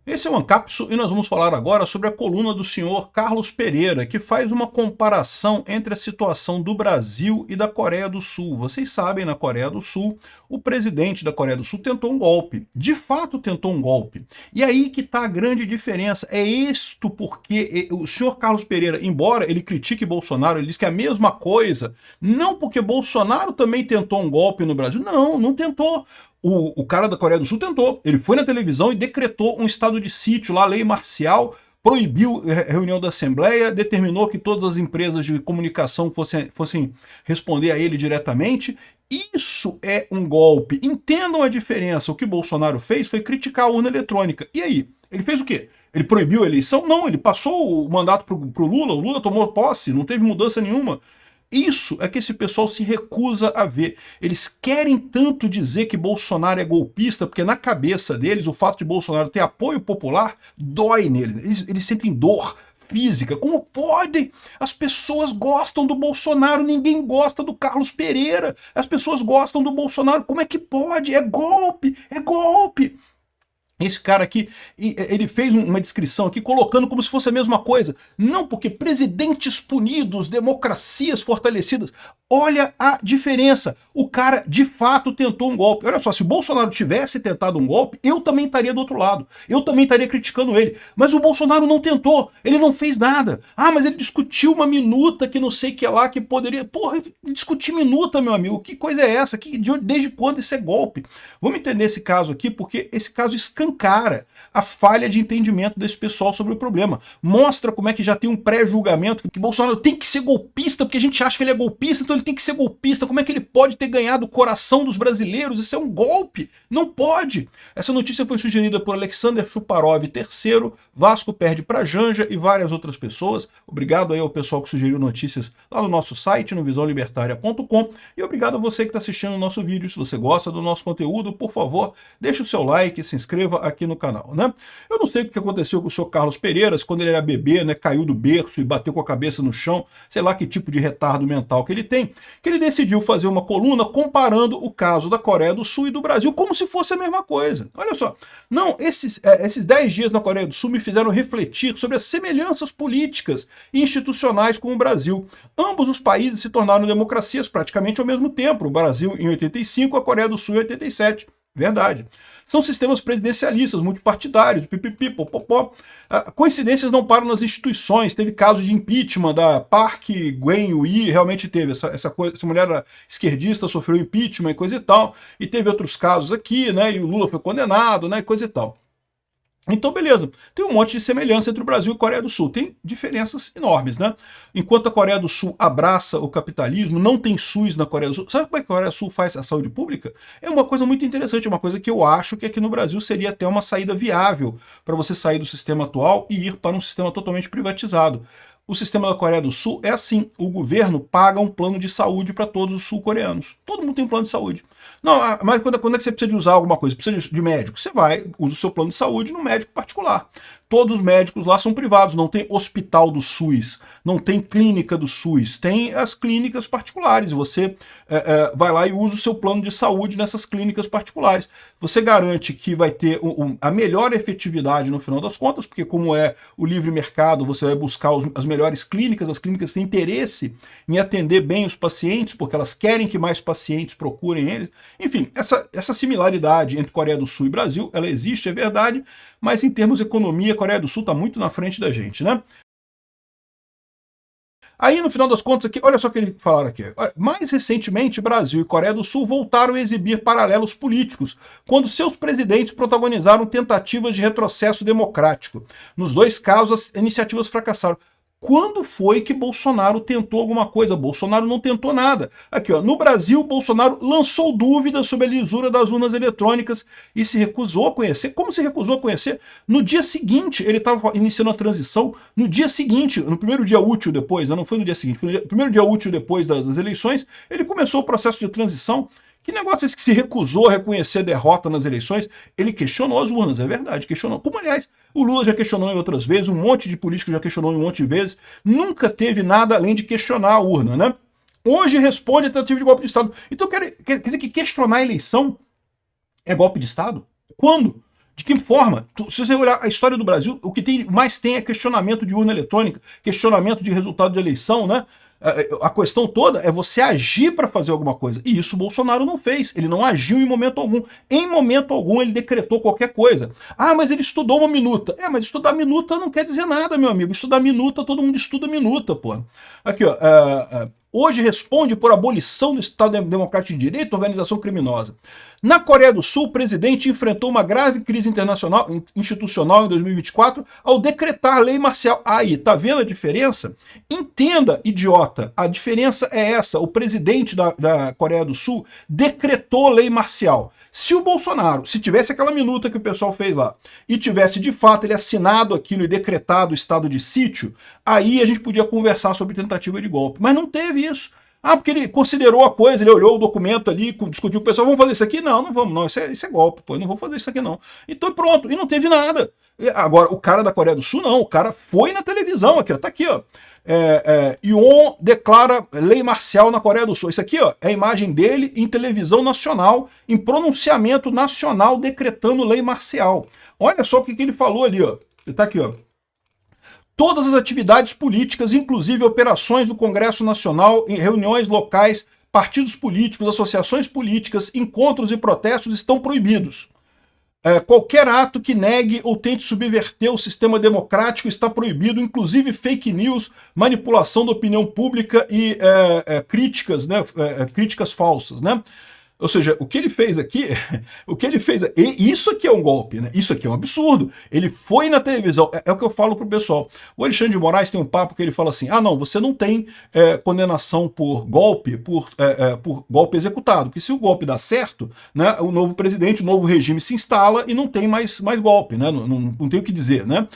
Esse é o Ancapso e nós vamos falar agora sobre a coluna do senhor Carlos Pereira, que faz uma comparação entre a situação do Brasil e da Coreia do Sul. Vocês sabem, na Coreia do Sul, o presidente da Coreia do Sul tentou um golpe. De fato tentou um golpe. E aí que está a grande diferença. É isto porque o senhor Carlos Pereira, embora ele critique Bolsonaro, ele diz que é a mesma coisa, não porque Bolsonaro também tentou um golpe no Brasil. Não, não tentou. O cara da Coreia do Sul tentou. Ele foi na televisão e decretou um estado de sítio, lá, lei marcial, proibiu a reunião da Assembleia, determinou que todas as empresas de comunicação fossem responder a ele diretamente. Isso é um golpe. Entendam a diferença. O que Bolsonaro fez foi criticar a urna eletrônica. E aí? Ele fez o quê? Ele proibiu a eleição? Não, ele passou o mandato pro Lula, o Lula tomou posse, não teve mudança nenhuma. Isso é que esse pessoal se recusa a ver. Eles querem tanto dizer que Bolsonaro é golpista, porque na cabeça deles o fato de Bolsonaro ter apoio popular dói nele. Eles sentem dor física. Como pode? As pessoas gostam do Bolsonaro, ninguém gosta do Carlos Pereira. As pessoas gostam do Bolsonaro. Como é que pode? É golpe! É golpe! Esse cara aqui, ele fez uma descrição aqui colocando como se fosse a mesma coisa. Não, porque presidentes punidos, democracias fortalecidas. Olha a diferença. O cara, de fato, tentou um golpe. Olha só, se o Bolsonaro tivesse tentado um golpe, eu também estaria do outro lado. Eu também estaria criticando ele. Mas o Bolsonaro não tentou. Ele não fez nada. Ah, mas ele discutiu uma minuta que não sei o que lá, que poderia... Porra, discutir minuta, meu amigo. Que coisa é essa? Desde quando isso é golpe? Vamos entender esse caso aqui, porque esse caso escancara a falha de entendimento desse pessoal sobre o problema. Mostra como é que já tem um pré-julgamento, que Bolsonaro tem que ser golpista, porque a gente acha que ele é golpista, então ele tem que ser golpista. Como é que ele pode ter ganhado o coração dos brasileiros? Isso é um golpe. Não pode. Essa notícia foi sugerida por Alexander Chuparov III, Vasco perde para Janja e várias outras pessoas. Obrigado aí ao pessoal que sugeriu notícias lá no nosso site, no visãolibertaria.com, e obrigado a você que está assistindo o nosso vídeo. Se você gosta do nosso conteúdo, por favor, deixe o seu like e se inscreva aqui no canal, né? Eu não sei o que aconteceu com o senhor Carlos Pereira, quando ele era bebê, né, caiu do berço e bateu com a cabeça no chão, sei lá que tipo de retardo mental que ele tem, que ele decidiu fazer uma coluna comparando o caso da Coreia do Sul e do Brasil como se fosse a mesma coisa. Olha só, não, esses 10 dias na Coreia do Sul me fizeram refletir sobre as semelhanças políticas e institucionais com o Brasil. Ambos os países se tornaram democracias praticamente ao mesmo tempo, o Brasil em 85, a Coreia do Sul em 87. Verdade. São sistemas presidencialistas, multipartidários, pipipi, popopó. Coincidências não param nas instituições. Teve casos de impeachment da Park Geun-hye, realmente teve. Essa mulher era esquerdista, sofreu impeachment e coisa e tal. E teve outros casos aqui, né? E o Lula foi condenado, né? E coisa e tal. Então, beleza. Tem um monte de semelhança entre o Brasil e a Coreia do Sul. Tem diferenças enormes, né? Enquanto a Coreia do Sul abraça o capitalismo, não tem SUS na Coreia do Sul. Sabe como é que a Coreia do Sul faz a saúde pública? É uma coisa muito interessante, é uma coisa que eu acho que aqui no Brasil seria até uma saída viável para você sair do sistema atual e ir para um sistema totalmente privatizado. O sistema da Coreia do Sul é assim, o governo paga um plano de saúde para todos os sul-coreanos. Todo mundo tem um plano de saúde. Não, mas quando é que você precisa de usar alguma coisa? Precisa de médico? Você vai, usa o seu plano de saúde no médico particular. Todos os médicos lá são privados, não tem hospital do SUS, não tem clínica do SUS, tem as clínicas particulares. Você vai lá e usa o seu plano de saúde nessas clínicas particulares. Você garante que vai ter a melhor efetividade no final das contas, porque como é o livre mercado, você vai buscar as melhores clínicas, as clínicas têm interesse em atender bem os pacientes, porque elas querem que mais pacientes procurem eles. Enfim, essa similaridade entre Coreia do Sul e Brasil, ela existe, é verdade, mas em termos de economia, a Coreia do Sul está muito na frente da gente, né? Aí, no final das contas, aqui, olha só o que eles falaram aqui. Mais recentemente, Brasil e Coreia do Sul voltaram a exibir paralelos políticos, quando seus presidentes protagonizaram tentativas de retrocesso democrático. Nos dois casos, as iniciativas fracassaram. Quando foi que Bolsonaro tentou alguma coisa? Bolsonaro não tentou nada. Aqui, ó, no Brasil, Bolsonaro lançou dúvidas sobre a lisura das urnas eletrônicas e se recusou a conhecer. Como se recusou a conhecer? No dia seguinte, ele estava iniciando a transição, no dia seguinte, no primeiro dia útil depois, não foi no dia seguinte, foi no primeiro dia útil depois das eleições, ele começou o processo de transição. Que negócio é esse que se recusou a reconhecer a derrota nas eleições? Ele questionou as urnas, é verdade, questionou. Como, aliás, o Lula já questionou em outras vezes, um monte de político já questionou em um monte de vezes, nunca teve nada além de questionar a urna, né? Hoje responde a tentativa de golpe de Estado. Então quer dizer que questionar a eleição é golpe de Estado? Quando? De que forma? Se você olhar a história do Brasil, o que mais tem é questionamento de urna eletrônica, questionamento de resultado de eleição, né? A questão toda é você agir para fazer alguma coisa. E isso o Bolsonaro não fez. Ele não agiu em momento algum. Em momento algum ele decretou qualquer coisa. Ah, mas ele estudou uma minuta. Mas estudar minuta não quer dizer nada, meu amigo. Estudar minuta, todo mundo estuda minuta, pô. Aqui, ó. Hoje responde por abolição do Estado Democrático de Direito, organização criminosa. Na Coreia do Sul, o presidente enfrentou uma grave crise institucional em 2024 ao decretar lei marcial. Aí, tá vendo a diferença? Entenda, idiota, a diferença é essa. O presidente da Coreia do Sul decretou lei marcial. Se o Bolsonaro, se tivesse aquela minuta que o pessoal fez lá, e tivesse de fato ele assinado aquilo e decretado o estado de sítio, aí a gente podia conversar sobre tentativa de golpe. Mas não teve isso. Ah, porque ele considerou a coisa, ele olhou o documento ali, discutiu com o pessoal, vamos fazer isso aqui? Não, não vamos, não, isso é golpe, pô, eu não vou fazer isso aqui não. Então pronto, e não teve nada. Agora, o cara da Coreia do Sul não, o cara foi na televisão aqui, ó, tá aqui, ó. Yoon declara lei marcial na Coreia do Sul. Isso aqui, ó, é a imagem dele em televisão nacional, em pronunciamento nacional decretando lei marcial. Olha só o que ele falou ali, ó. Ele tá aqui, ó. Todas as atividades políticas, inclusive operações do Congresso Nacional, em reuniões locais, partidos políticos, associações políticas, encontros e protestos estão proibidos. Qualquer ato que negue ou tente subverter o sistema democrático está proibido, inclusive fake news, manipulação da opinião pública e críticas, né, críticas falsas, né? Ou seja, o que ele fez aqui, isso aqui é um golpe, né? Isso aqui é um absurdo. Ele foi na televisão, é o que eu falo pro pessoal. O Alexandre de Moraes tem um papo que ele fala assim, não, você não tem condenação por golpe, por golpe executado, porque se o golpe dá certo, né, o novo presidente, o novo regime se instala e não tem mais golpe, né? Não tem o que dizer, né?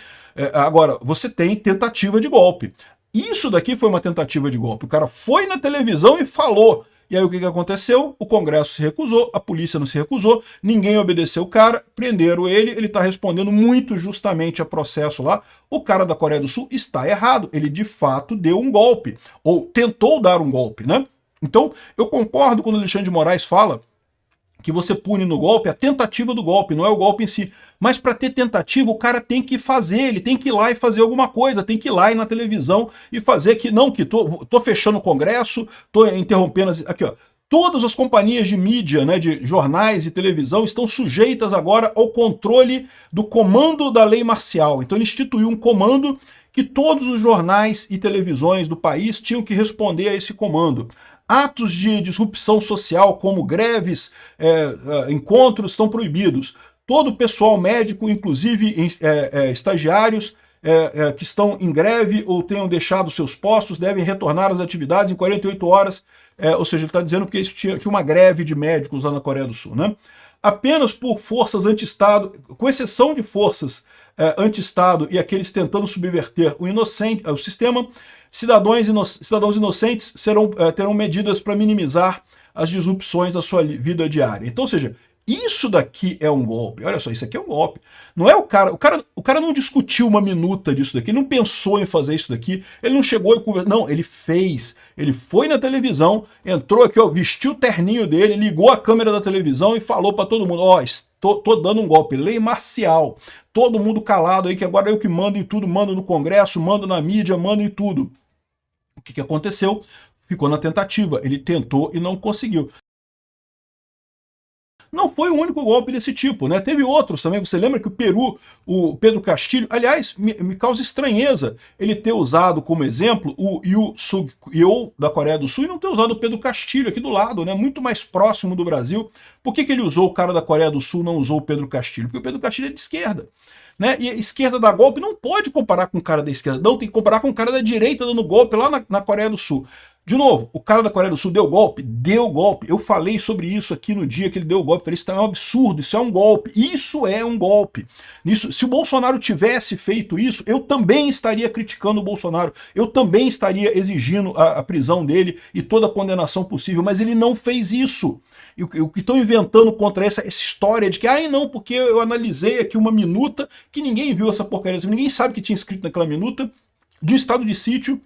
Agora, você tem tentativa de golpe. Isso daqui foi uma tentativa de golpe. O cara foi na televisão e falou. E aí o que aconteceu? O Congresso se recusou, a polícia não se recusou, ninguém obedeceu o cara, prenderam ele está respondendo muito justamente a processo lá. O cara da Coreia do Sul está errado, ele de fato deu um golpe, ou tentou dar um golpe, né? Então, eu concordo quando o Alexandre de Moraes fala que você pune no golpe a tentativa do golpe, não é o golpe em si. Mas para ter tentativa, o cara tem que fazer, ele tem que ir lá e fazer alguma coisa, tem que ir lá e na televisão e fazer que tô fechando o Congresso, tô interrompendo aqui, ó. Todas as companhias de mídia, né, de jornais e televisão estão sujeitas agora ao controle do comando da lei marcial. Então ele instituiu um comando que todos os jornais e televisões do país tinham que responder a esse comando. Atos de disrupção social, como greves, encontros, estão proibidos. Todo o pessoal médico, inclusive estagiários que estão em greve ou tenham deixado seus postos, devem retornar às atividades em 48 horas. Ou seja, ele está dizendo que isso tinha uma greve de médicos lá na Coreia do Sul, né? Apenas por forças anti-Estado, com exceção de forças anti-Estado e aqueles tentando subverter o sistema, cidadãos inocentes terão medidas para minimizar as disrupções da sua vida diária. Então, ou seja, isso daqui é um golpe. Olha só, isso aqui é um golpe. Não é o cara não discutiu uma minuta disso daqui, ele não pensou em fazer isso daqui, ele não chegou e conversou. Não, ele fez. Ele foi na televisão, entrou aqui, ó, vestiu o terninho dele, ligou a câmera da televisão e falou para todo mundo, ó, tô dando um golpe, lei marcial. Todo mundo calado aí, que agora eu que mando em tudo, mando no Congresso, mando na mídia, mando em tudo. O que aconteceu? Ficou na tentativa, ele tentou e não conseguiu. Não foi o único golpe desse tipo, né? Teve outros também. Você lembra que o Peru, o Pedro Castilho, aliás, me causa estranheza ele ter usado como exemplo o Yoon Suk-yeol da Coreia do Sul e não ter usado o Pedro Castilho aqui do lado, né? Muito mais próximo do Brasil. Por que ele usou o cara da Coreia do Sul, não usou o Pedro Castilho? Porque o Pedro Castilho é de esquerda. Né? E a esquerda dá golpe não pode comparar com o cara da esquerda, não, tem que comparar com o cara da direita dando golpe lá na Coreia do Sul. De novo, o cara da Coreia do Sul deu golpe? Deu golpe. Eu falei sobre isso aqui no dia que ele deu golpe. Falei, isso é um absurdo, isso é um golpe. Isso é um golpe. Se o Bolsonaro tivesse feito isso, eu também estaria criticando o Bolsonaro. Eu também estaria exigindo a prisão dele e toda a condenação possível. Mas ele não fez isso. E o que estão inventando contra essa história de que, não, porque eu analisei aqui uma minuta que ninguém viu essa porcaria. Ninguém sabe que tinha escrito naquela minuta de um estado de sítio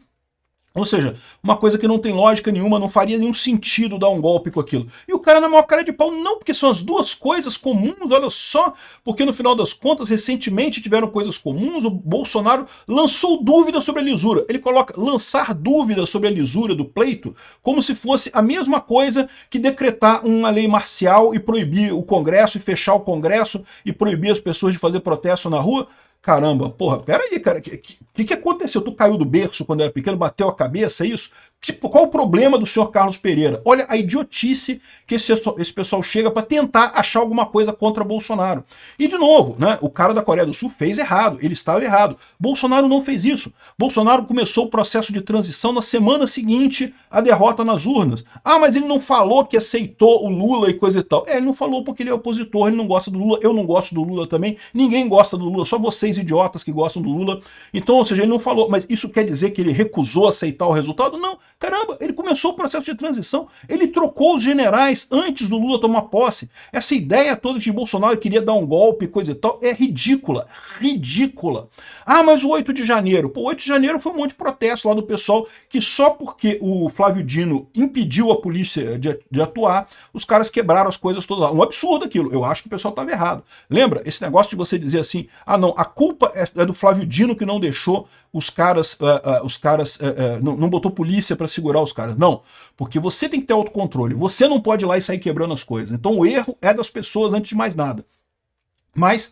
Ou seja, uma coisa que não tem lógica nenhuma, não faria nenhum sentido dar um golpe com aquilo. E o cara na maior cara de pau, não, porque são as duas coisas comuns, olha só, porque no final das contas, recentemente tiveram coisas comuns, o Bolsonaro lançou dúvidas sobre a lisura. Ele coloca lançar dúvidas sobre a lisura do pleito como se fosse a mesma coisa que decretar uma lei marcial e proibir o Congresso, e fechar o Congresso e proibir as pessoas de fazer protesto na rua. Caramba, porra, peraí, cara, o que aconteceu? Tu caiu do berço quando era pequeno, bateu a cabeça, é isso? Qual o problema do senhor Carlos Pereira? Olha a idiotice que esse pessoal chega para tentar achar alguma coisa contra Bolsonaro. E de novo, né, o cara da Coreia do Sul fez errado, ele estava errado. Bolsonaro não fez isso. Bolsonaro começou o processo de transição na semana seguinte à derrota nas urnas. Ah, mas ele não falou que aceitou o Lula e coisa e tal. Ele não falou porque ele é opositor, ele não gosta do Lula, eu não gosto do Lula também, ninguém gosta do Lula, só vocês idiotas que gostam do Lula. Então, ou seja, ele não falou, mas isso quer dizer que ele recusou aceitar o resultado? Não. Caramba, ele começou o processo de transição, ele trocou os generais antes do Lula tomar posse. Essa ideia toda de que Bolsonaro queria dar um golpe, coisa e tal, é ridícula, ridícula. Ah, mas o 8 de janeiro, pô, 8 de janeiro foi um monte de protesto lá do pessoal que só porque o Flávio Dino impediu a polícia de atuar, os caras quebraram as coisas todas lá. Um absurdo aquilo, eu acho que o pessoal estava errado. Lembra esse negócio de você dizer assim, ah não, a culpa é do Flávio Dino que não deixou os caras não botou polícia para segurar os caras. Não, porque você tem que ter autocontrole. Você não pode ir lá e sair quebrando as coisas. Então o erro é das pessoas antes de mais nada. Mas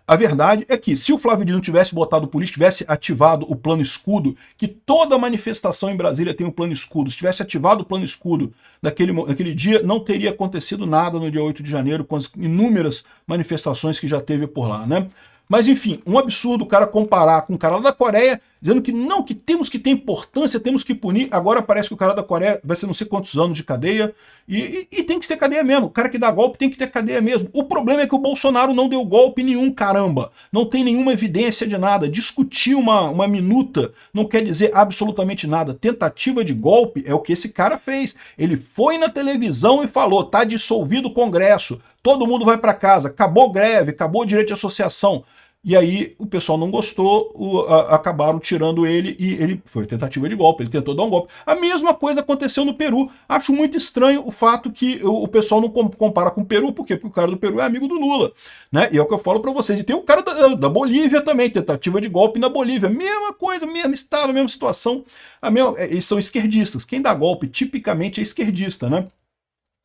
a verdade é que se o Flávio Dino tivesse botado polícia, tivesse ativado o plano escudo, que toda manifestação em Brasília tem um plano escudo, se tivesse ativado o plano escudo naquele dia, não teria acontecido nada no dia 8 de janeiro, com as inúmeras manifestações que já teve por lá, né? Mas enfim, um absurdo o cara comparar com o cara lá da Coreia, dizendo que não, que temos que ter importância, temos que punir. Agora parece que o cara da Coreia vai ser não sei quantos anos de cadeia, e tem que ter cadeia mesmo. O cara que dá golpe tem que ter cadeia mesmo. O problema é que o Bolsonaro não deu golpe nenhum, caramba. Não tem nenhuma evidência de nada. Discutir uma minuta não quer dizer absolutamente nada. Tentativa de golpe é o que esse cara fez. Ele foi na televisão e falou, tá dissolvido o Congresso, todo mundo vai para casa, acabou greve, acabou o direito de associação. E aí o pessoal não gostou, acabaram tirando ele e ele foi tentativa de golpe, ele tentou dar um golpe. A mesma coisa aconteceu no Peru. Acho muito estranho o fato que o pessoal não compara com o Peru, por quê? Porque o cara do Peru é amigo do Lula, né? E é o que eu falo para vocês. E tem o cara da Bolívia também, tentativa de golpe na Bolívia. Mesma coisa, mesmo estado, mesma situação. Eles são esquerdistas. Quem dá golpe tipicamente é esquerdista, né?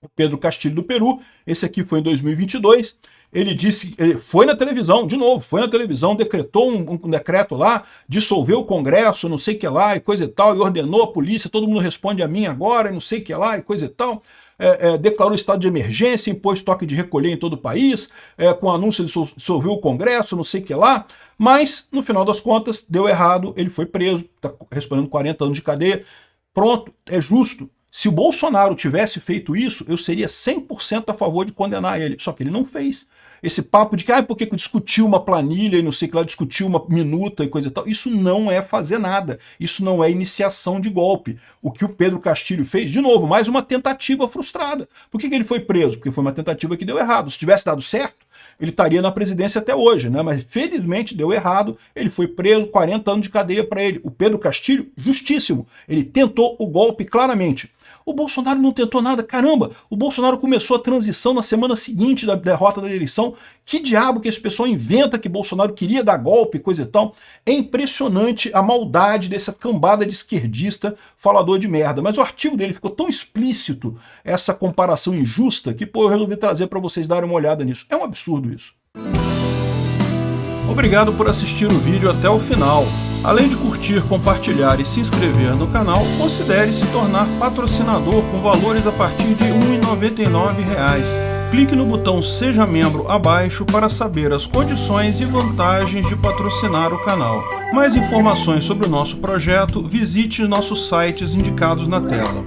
O Pedro Castilho do Peru, esse aqui foi em 2022, ele disse, ele foi na televisão, de novo, foi na televisão, decretou um decreto lá, dissolveu o Congresso, não sei o que lá, e coisa e tal, e ordenou a polícia, todo mundo responde a mim agora, e não sei o que lá, e coisa e tal, declarou estado de emergência, impôs toque de recolher em todo o país, com anúncio de dissolveu o Congresso, não sei o que lá, mas, no final das contas, deu errado, ele foi preso, está respondendo 40 anos de cadeia, pronto, é justo. Se o Bolsonaro tivesse feito isso, eu seria 100% a favor de condenar ele. Só que ele não fez. Esse papo de que, porque discutiu uma planilha e não sei o que lá, discutiu uma minuta e coisa e tal, isso não é fazer nada. Isso não é iniciação de golpe. O que o Pedro Castilho fez, de novo, mais uma tentativa frustrada. Por que ele foi preso? Porque foi uma tentativa que deu errado. Se tivesse dado certo, ele estaria na presidência até hoje, né? Mas felizmente deu errado, ele foi preso, 40 anos de cadeia para ele. O Pedro Castilho, justíssimo, ele tentou o golpe claramente. O Bolsonaro não tentou nada, caramba, o Bolsonaro começou a transição na semana seguinte da derrota da eleição. Que diabo que esse pessoal inventa que Bolsonaro queria dar golpe, coisa e tal. É impressionante a maldade dessa cambada de esquerdista falador de merda. Mas o artigo dele ficou tão explícito, essa comparação injusta, que pô, eu resolvi trazer para vocês darem uma olhada nisso. É um absurdo isso. Obrigado por assistir o vídeo até o final. Além de curtir, compartilhar e se inscrever no canal, considere se tornar patrocinador com valores a partir de R$ 1,99. Clique no botão Seja Membro abaixo para saber as condições e vantagens de patrocinar o canal. Mais informações sobre o nosso projeto, visite nossos sites indicados na tela.